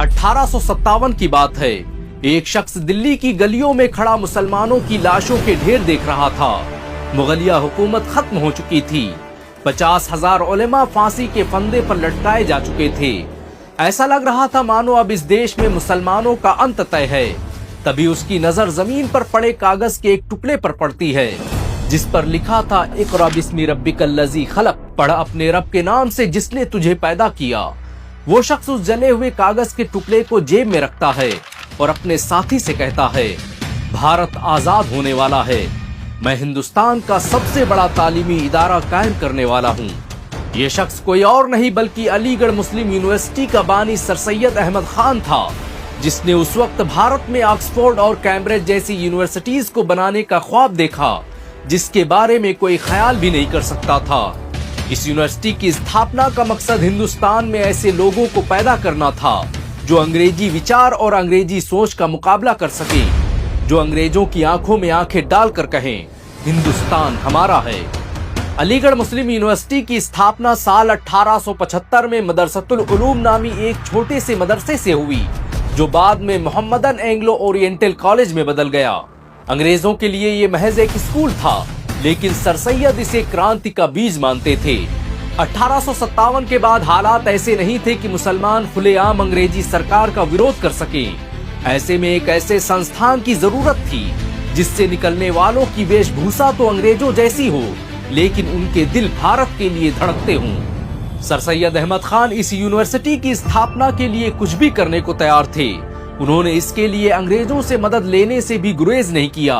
1857 की बात है। एक शख्स दिल्ली की गलियों में खड़ा मुसलमानों की लाशों के ढेर देख रहा था। मुगलिया हुकूमत खत्म हो चुकी थी। 50,000 उलेमा फांसी के फंदे पर लटकाए जा चुके थे। ऐसा लग रहा था मानो अब इस देश में मुसलमानों का अंत तय है। तभी उसकी नजर जमीन पर पड़े कागज के एक टुकड़े पर पड़ती है, जिस पर लिखा था, इक़रा बिस्मि रब्बिकल लज़ी खलक़, पढ़ अपने रब के नाम से जिसने तुझे पैदा किया। वो शख्स उस जले हुए कागज के टुकड़े को जेब में रखता है और अपने साथी से कहता है, भारत आजाद होने वाला है। मैं हिंदुस्तान का सबसे बड़ा तालीमी इदारा कायम करने वाला हूँ। ये शख्स कोई और नहीं बल्कि अलीगढ़ मुस्लिम यूनिवर्सिटी का बानी सर सैयद अहमद खान था, जिसने उस वक्त भारत में ऑक्सफोर्ड और कैम्ब्रिज जैसी यूनिवर्सिटीज को बनाने का ख्वाब देखा, जिसके बारे में कोई ख्याल भी नहीं कर सकता था। इस यूनिवर्सिटी की स्थापना का मकसद हिंदुस्तान में ऐसे लोगों को पैदा करना था जो अंग्रेजी विचार और अंग्रेजी सोच का मुकाबला कर सके, जो अंग्रेजों की आंखों में आंखें डालकर कहें, हिंदुस्तान हमारा है। अलीगढ़ मुस्लिम यूनिवर्सिटी की स्थापना साल 1875 में मदरसतुल उलूम नामी एक छोटे से मदरसे से हुई, जो बाद में मोहम्मदन एंग्लो ओरिएंटल कॉलेज में बदल गया। अंग्रेजों के लिए ये महज एक स्कूल था, लेकिन सर सैयद इसे क्रांति का बीज मानते थे। 1857 के बाद हालात ऐसे नहीं थे कि मुसलमान खुलेआम अंग्रेजी सरकार का विरोध कर सके। ऐसे में एक ऐसे संस्थान की जरूरत थी जिससे निकलने वालों की वेशभूषा तो अंग्रेजों जैसी हो, लेकिन उनके दिल भारत के लिए धड़कते हों। सर सैयद अहमद खान इस यूनिवर्सिटी की स्थापना के लिए कुछ भी करने को तैयार थे। उन्होंने इसके लिए अंग्रेजों से मदद लेने से भी गुरेज नहीं किया।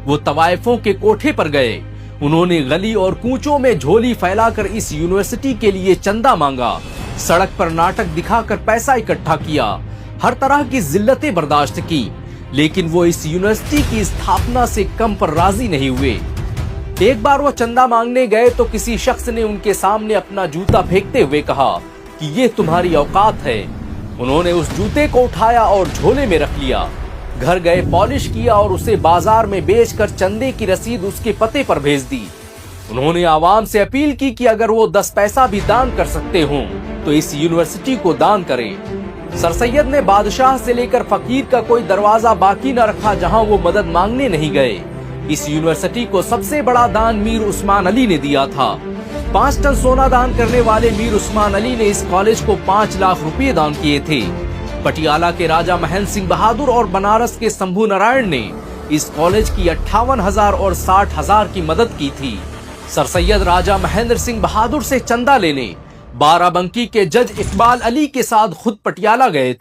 वो तवाइफों के कोठे पर गए। उन्होंने गली और कूचों में झोली फैलाकर इस यूनिवर्सिटी के लिए चंदा मांगा, सड़क पर नाटक दिखाकर पैसा इकट्ठा किया, हर तरह की जिल्लतें बर्दाश्त की, लेकिन वो इस यूनिवर्सिटी की स्थापना से कम पर राजी नहीं हुए। एक बार वो चंदा मांगने गए तो किसी शख्स ने उनके सामने अपना जूता फेंकते हुए कहा कि ये तुम्हारी औकात है। उन्होंने उस जूते को उठाया और झोले में रख लिया। घर गए, पॉलिश किया और उसे बाजार में बेचकर चंदे की रसीद उसके पते पर भेज दी। उन्होंने आवाम से अपील की कि अगर वो 10 पैसा भी दान कर सकते हों तो इस यूनिवर्सिटी को दान करें। सर सैयद ने बादशाह से लेकर फकीर का कोई दरवाजा बाकी न रखा जहां वो मदद मांगने नहीं गए। इस यूनिवर्सिटी को सबसे बड़ा दान मीर उस्मान अली ने दिया था। 5 टन सोना दान करने वाले मीर उस्मान अली ने इस कॉलेज को 5 लाख रुपए दान किए थे। पटियाला के राजा महेंद्र सिंह बहादुर और बनारस के शंभू नारायण ने इस कॉलेज की 58,000 और 60,000 की मदद की थी। सर सैयद राजा महेंद्र सिंह बहादुर से चंदा लेने बाराबंकी के जज इकबाल अली के साथ खुद पटियाला गए थे।